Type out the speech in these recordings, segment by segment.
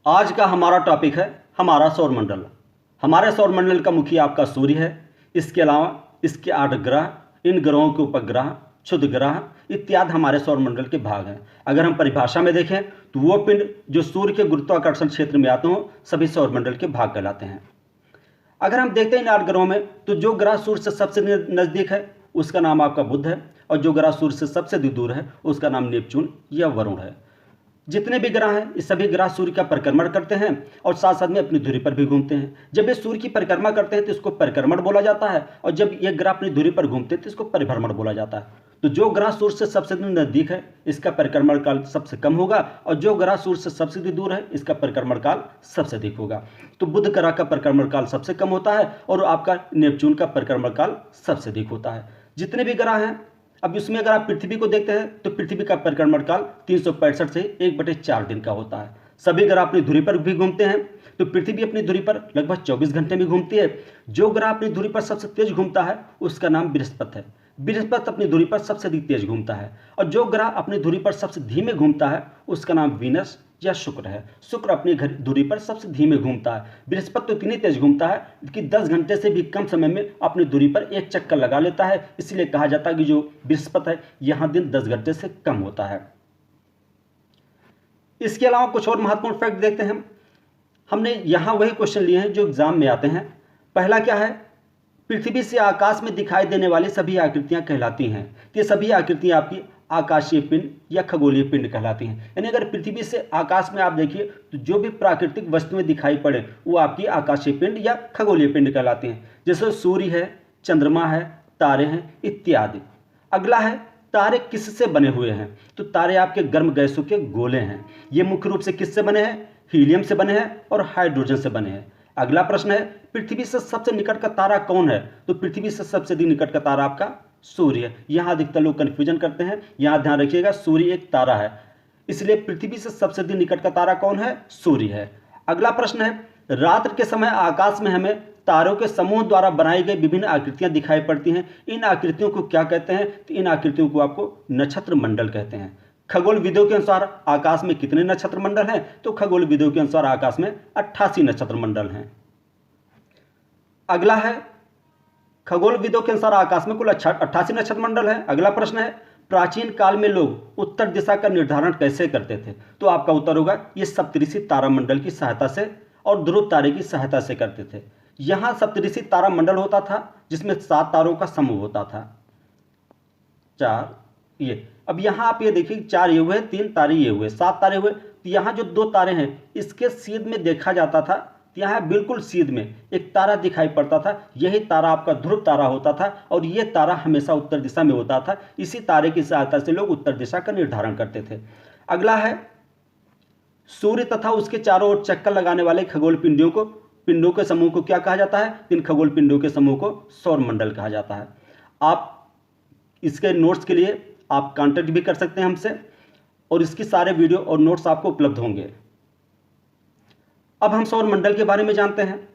आज का हमारा टॉपिक है हमारा सौरमंडल। हमारे सौरमंडल का मुखिया आपका सूर्य है। इसके अलावा इसके 8 ग्रह, इन ग्रहों के उपग्रह, क्षुद्र ग्रह इत्यादि हमारे सौरमंडल के भाग हैं। अगर हम परिभाषा में देखें तो वो पिंड जो सूर्य के गुरुत्वाकर्षण क्षेत्र में आते हों सभी सौरमंडल के भाग कहलाते हैं। अगर हम देखते हैं इन 8 ग्रहों में तो जो ग्रह सूर्य से सबसे नज़दीक है उसका नाम आपका बुध है, और जो ग्रह सूर्य से सबसे दूर है उसका नाम नेपच्यून या वरुण है। जितने भी ग्रह हैं ये सभी ग्रह सूर्य का परिक्रमण करते हैं और साथ साथ में अपनी धुरी पर भी घूमते हैं। जब ये सूर्य की परिक्रमा करते हैं तो इसको परिक्रमण बोला जाता है, और जब ये ग्रह अपनी धुरी पर घूमते हैं तो इसको परिभ्रमण बोला जाता है। तो जो ग्रह सूर्य से सबसे नजदीक है इसका परिक्रमण काल सबसे कम होगा, और जो ग्रह सूर्य से सबसे दूर है इसका परिक्रमण काल सबसे अधिक होगा। तो बुध ग्रह का परिक्रमण काल सबसे कम होता है और आपका नेपच्यून का परिक्रमण काल सबसे अधिक होता है। जितने भी ग्रह हैं, अब इसमें अगर आप पृथ्वी को देखते हैं तो पृथ्वी का परिक्रमण काल 365 से 1/4 दिन का होता है। सभी ग्रह अपनी धुरी पर भी घूमते हैं, तो पृथ्वी अपनी धुरी पर लगभग 24 घंटे में घूमती है। जो ग्रह अपनी धुरी पर सबसे तेज घूमता है उसका नाम बृहस्पति है। बृहस्पति अपनी धुरी पर सबसे अधिक तेज घूमता है, और जो ग्रह अपनी धुरी पर सबसे धीमे घूमता है उसका नाम वीनस या शुक्र है। शुक्र अपनी धुरी पर सबसे धीमे घूमता है। बृहस्पति तो इतनी तेज घूमता है कि 10 घंटे से भी कम समय में अपनी धुरी पर एक चक्कर लगा लेता है। इसलिए कहा जाता है कि जो बृहस्पति है यहाँ दिन 10 घंटे से कम होता है। इसके अलावा कुछ और महत्वपूर्ण फैक्ट देखते हैं। हमने यहाँ वही क्वेश्चन लिए हैं जो एग्जाम में आते हैं। पहला क्या है, पृथ्वी से आकाश में दिखाई देने वाली सभी आकृतियां कहलाती हैं। ये सभी आकृतियां आपकी आकाशीय पिंड या खगोलीय पिंड कहलाती हैं। यानी अगर पृथ्वी से आकाश में आप देखिए तो जो भी प्राकृतिक वस्तुएं दिखाई पड़े वो आपकी आकाशीय पिंड या खगोलीय पिंड कहलाती हैं। जैसे सूर्य है, चंद्रमा है, तारे हैं इत्यादि। अगला है तारे किससे बने हुए हैं, तो तारे आपके गर्म गैसों के गोले हैं। ये मुख्य रूप से किससे बने हैं, हीलियम से बने हैं और हाइड्रोजन से बने हैं। अगला प्रश्न है पृथ्वी से सबसे निकट का तारा कौन है, तो पृथ्वी से सबसे निकट का तारा आपका सूर्य है। यहाँ अधिकतर लोग कन्फ्यूजन करते हैं, यहाँ ध्यान रखिएगा सूर्य एक तारा है, इसलिए पृथ्वी से सबसे निकट का तारा कौन है, सूर्य है। अगला प्रश्न है रात्र के समय आकाश में हमें तारों के समूह द्वारा बनाई गई विभिन्न आकृतियां दिखाई पड़ती हैं। इन आकृतियों को क्या कहते हैं, तो इन आकृतियों को आपको नक्षत्र मंडल कहते हैं। खगोल विदों के अनुसार आकाश में कितने नक्षत्र मंडल हैं, तो खगोल विदों के अनुसार आकाश में 88 नक्षत्र मंडल हैं। अगला है खगोल विदों के अनुसार आकाश में कुल 88 नक्षत्र मंडल है। अगला प्रश्न है प्राचीन काल में लोग उत्तर दिशा का निर्धारण कैसे करते थे, तो आपका उत्तर होगा ये सप्तऋषि तारामंडल की सहायता से और ध्रुव तारे की सहायता से करते थे। यहाँ सप्तऋषि तारामंडल होता था जिसमें 7 तारों का समूह होता था, 4 ये। अब यहाँ आप ये देखिए 4 ये हुए, 3 तारे ये हुए, 7 तारे हुए। तो यहाँ जो 2 तारे हैं इसके सीध में देखा जाता था, यहाँ बिल्कुल सीध में एक तारा दिखाई पड़ता था, यही तारा आपका ध्रुव तारा होता था, और ये तारा हमेशा उत्तर दिशा में होता था। इसी तारे की सहायता से लोग उत्तर दिशा का निर्धारण करते थे। अगला है सूर्य तथा उसके चारों ओर चक्कर लगाने वाले खगोल पिंडों के समूह को क्या कहा जाता है, इन खगोल पिंडों के समूह को सौरमंडल कहा जाता है। आप इसके नोट्स के लिए आप कांटेक्ट भी कर सकते हैं हमसे, और इसकी सारे वीडियो और नोट्स आपको उपलब्ध होंगे। अब हम सौरमंडल के बारे में जानते हैं।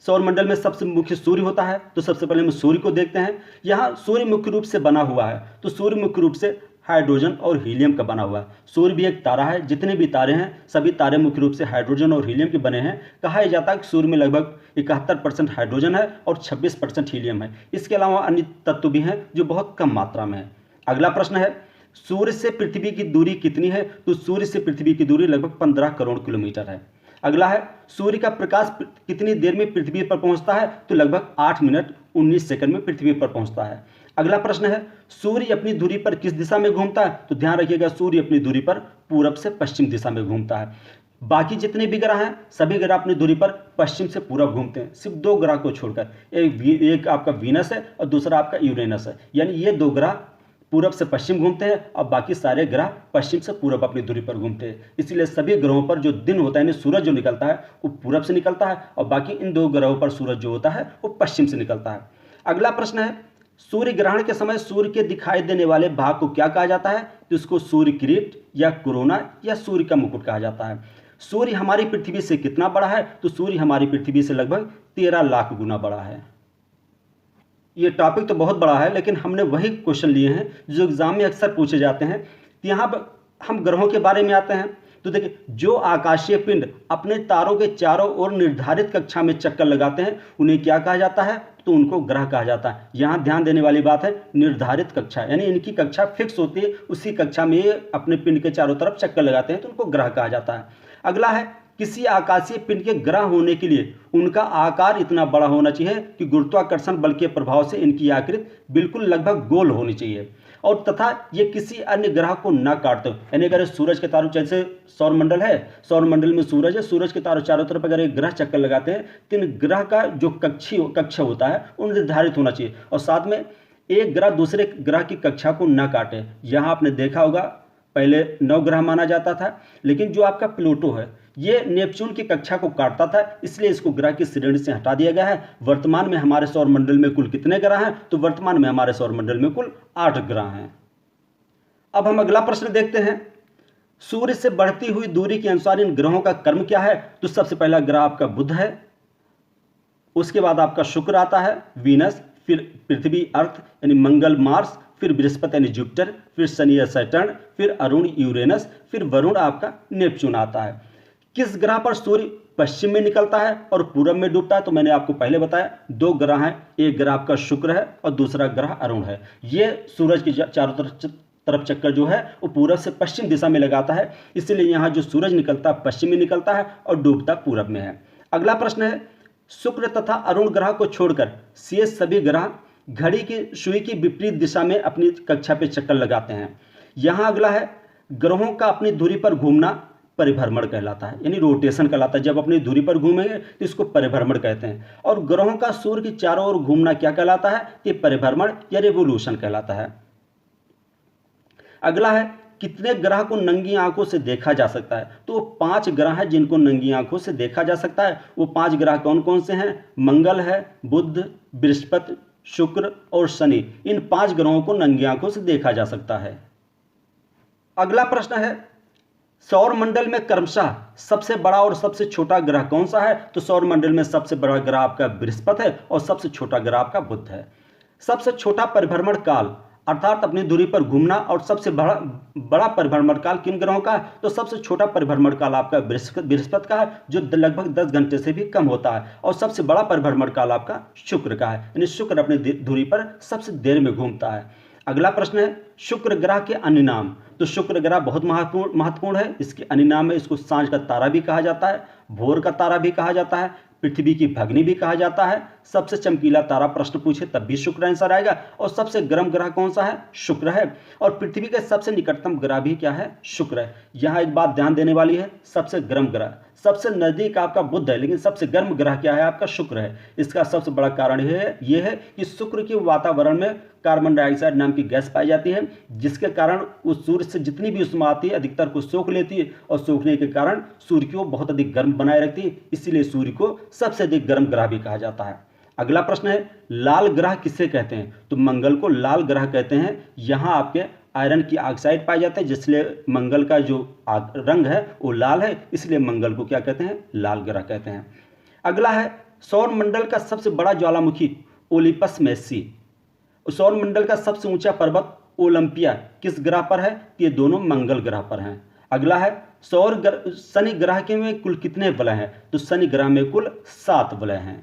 सौरमंडल में सबसे मुख्य सूर्य होता है, तो सबसे पहले हम सूर्य को देखते हैं। यहाँ सूर्य मुख्य रूप से बना हुआ है, तो सूर्य मुख्य रूप से हाइड्रोजन और हीलियम का बना हुआ है। सूर्य भी एक तारा है, जितने भी तारे हैं सभी तारे मुख्य रूप से हाइड्रोजन और हीलियम के बने हैं। कहा जाता है कि सूर्य में लगभग 71% हाइड्रोजन है और 26% हीलियम है। इसके अलावा अन्य तत्व भी हैं जो बहुत कम मात्रा में है। अगला प्रश्न है सूर्य से पृथ्वी की दूरी कितनी है, तो सूर्य से पृथ्वी की दूरी लगभग 15 करोड़ किलोमीटर है। अगला है सूर्य का प्रकाश कितनी देर में पृथ्वी पर पहुंचता है, तो लगभग 8 मिनट 19 सेकंड में पृथ्वी पर पहुंचता है। अगला प्रश्न है सूर्य अपनी धुरी पर किस दिशा में घूमता है, तो ध्यान रखिएगा सूर्य अपनी धुरी पर पूरब से पश्चिम दिशा में घूमता है। बाकी जितने भी ग्रह हैं सभी ग्रह अपनी धुरी पर पश्चिम से पूरब घूमते हैं, सिर्फ 2 ग्रह को छोड़कर। एक आपका वीनस है और दूसरा आपका यूरेनस है, यानी ये 2 ग्रह पूरब से पश्चिम घूमते हैं और बाकी सारे ग्रह पश्चिम से पूरब अपनी दूरी पर घूमते हैं। इसलिए सभी ग्रहों पर जो दिन होता है यानी सूरज जो निकलता है वो पूरब से निकलता है, और बाकी इन 2 ग्रहों पर सूरज जो होता है वो पश्चिम से निकलता है। अगला प्रश्न है सूर्य ग्रहण के समय सूर्य के दिखाई देने वाले भाग को क्या कहा जाता है, तो इसको सूर्य किरीट या कोरोना या सूर्य का मुकुट कहा जाता है। सूर्य हमारी पृथ्वी से कितना बड़ा है, तो सूर्य हमारी पृथ्वी से लगभग 13 लाख गुना बड़ा है। ये टॉपिक तो बहुत बड़ा है, लेकिन हमने वही क्वेश्चन लिए हैं जो एग्जाम में अक्सर पूछे जाते हैं। यहाँ हम ग्रहों के बारे में आते हैं। तो देखिए, जो आकाशीय पिंड अपने तारों के चारों ओर निर्धारित कक्षा में चक्कर लगाते हैं उन्हें क्या कहा जाता है, तो उनको ग्रह कहा जाता है। यहाँ ध्यान देने वाली बात है निर्धारित कक्षा, यानी इनकी कक्षा फिक्स होती है, उसी कक्षा में ये अपने पिंड के चारों तरफ चक्कर लगाते हैं तो उनको ग्रह कहा जाता है। अगला है, किसी आकाशीय पिंड के ग्रह होने के लिए उनका आकार इतना बड़ा होना चाहिए कि गुरुत्वाकर्षण बल के प्रभाव से इनकी आकृति बिल्कुल लगभग गोल होनी चाहिए, और तथा ये किसी अन्य ग्रह को न काटते हो। यानी अगर सूरज के तारों, जैसे सौरमंडल है, सौरमंडल में सूरज है, सूरज के तारों चारों तरफ अगर एक ग्रह चक्कर लगाते हैं तो इन ग्रह का जो कक्षा होता है वो निर्धारित होना चाहिए, और साथ में एक ग्रह दूसरे ग्रह की कक्षा को न काटे। यहाँ आपने देखा होगा पहले 9 ग्रह माना जाता था, लेकिन जो आपका प्लूटो है ये नेपच्यून की कक्षा को काटता था, इसलिए इसको ग्रह की श्रेणी से हटा दिया गया है। वर्तमान में हमारे सौरमंडल में कुल कितने ग्रह हैं, तो वर्तमान में हमारे सौरमंडल में कुल 8 ग्रह हैं। अब हम अगला प्रश्न देखते हैं, सूर्य से बढ़ती हुई दूरी के अनुसार इन ग्रहों का क्रम क्या है। तो सबसे पहला ग्रह आपका बुध है, उसके बाद आपका शुक्र आता है, वीनस, फिर पृथ्वी अर्थ यानी मंगल मार्स, फिर बृहस्पति यानी जुपिटर, फिर शनि या सैटर्न, फिर अरुण यूरेनस, फिर वरुण आपका नेपच्यून आता है। किस ग्रह पर सूर्य पश्चिम में निकलता है और पूरब में डूबता है, तो मैंने आपको पहले बताया 2 ग्रह हैं, एक ग्रह आपका शुक्र है और दूसरा ग्रह अरुण है। ये सूरज की चारों तरफ चक्कर जो है वो पूरब से पश्चिम दिशा में लगाता है, इसलिए यहाँ जो सूरज निकलता है पश्चिम में निकलता है और डूबता पूरब में है। अगला प्रश्न है, शुक्र तथा अरुण ग्रह को छोड़कर शेष सभी ग्रह घड़ी की सुई की विपरीत दिशा में अपनी कक्षा पे चक्कर लगाते हैं। यहाँ अगला है, ग्रहों का अपनी धुरी पर घूमना परिभ्रमण कहलाता है, यानी रोटेशन कहलाता है। जब अपनी धुरी पर घूमेंगे तो इसको परिभ्रमण कहते हैं। और ग्रहों का सूर्य की चारों ओर घूमना क्या कहलाता है, ये परिभ्रमण या रेवोल्यूशन कहलाता है। अगला है, कितने ग्रह को नंगी आंखों से देखा जा सकता है, तो 5 ग्रह हैं जिनको नंगी आंखों से देखा जा सकता है। वो 5 ग्रह कौन कौन से हैं, मंगल है, बुध, बृहस्पति, शुक्र और शनि। इन 5 ग्रहों को नंगी आंखों से देखा जा सकता है। अगला प्रश्न है, सौरमंडल में क्रमशः सबसे बड़ा और सबसे छोटा ग्रह कौन सा है, तो सौरमंडल में सबसे बड़ा ग्रह आपका बृहस्पति है और सबसे छोटा ग्रह आपका बुध है। सबसे छोटा परिभ्रमण काल अर्थात अपनी दूरी पर घूमना और सबसे बड़ा परिभ्रमण काल किन ग्रहों का है, तो सबसे छोटा परिभ्रमण काल आपका बृहस्पति का है जो लगभग 10 घंटे से भी कम होता है, और सबसे बड़ा परिभ्रमण काल आपका शुक्र का है, यानी शुक्र अपनी दूरी पर सबसे देर में घूमता है। अगला प्रश्न है, शुक्र ग्रह के अन्य नाम, तो शुक्र ग्रह बहुत महत्वपूर्ण है। इसके अन्य नाम है, इसको सांझ का तारा भी कहा जाता है, भोर का तारा भी कहा जाता है, पृथ्वी की भगनी भी कहा जाता है, सबसे चमकीला तारा प्रश्न पूछे तब भी शुक्र आंसर आएगा, और सबसे गर्म ग्रह कौन सा है, शुक्र है, और पृथ्वी के सबसे निकटतम ग्रह भी क्या है, शुक्र है। यहाँ एक बात ध्यान देने वाली है, सबसे गर्म ग्रह, सबसे नजदीक आपका बुध है, लेकिन सबसे गर्म ग्रह क्या है, आपका शुक्र है। इसका सबसे बड़ा कारण यह है कि शुक्र के वातावरण में कार्बन डाइऑक्साइड नाम की गैस पाई जाती है, जिसके कारण उस सूर्य से जितनी भी उष्मा आती है अधिकतर को सोख लेती है, और सोखने के कारण सूर्य को बहुत अधिक गर्म बनाए रखती है, इसीलिए सूर्य को सबसे अधिक गर्म ग्रह भी कहा जाता है। अगला प्रश्न है, लाल ग्रह किसे कहते हैं, तो मंगल को लाल ग्रह कहते हैं। यहाँ आपके आयरन की ऑक्साइड पाए जाते हैं, जिसलिए मंगल का जो रंग है वो लाल है, इसलिए मंगल को क्या कहते हैं, लाल ग्रह कहते हैं। अगला है, सौरमंडल का सबसे बड़ा ज्वालामुखी ओलिपस मेसी, सौरमंडल का सबसे ऊंचा पर्वत ओलंपिया किस ग्रह पर है, ये दोनों मंगल ग्रह पर हैं। अगला है, शनि ग्रह के में कुल कितने वलय हैं, तो शनि ग्रह में कुल 7 वलय हैं।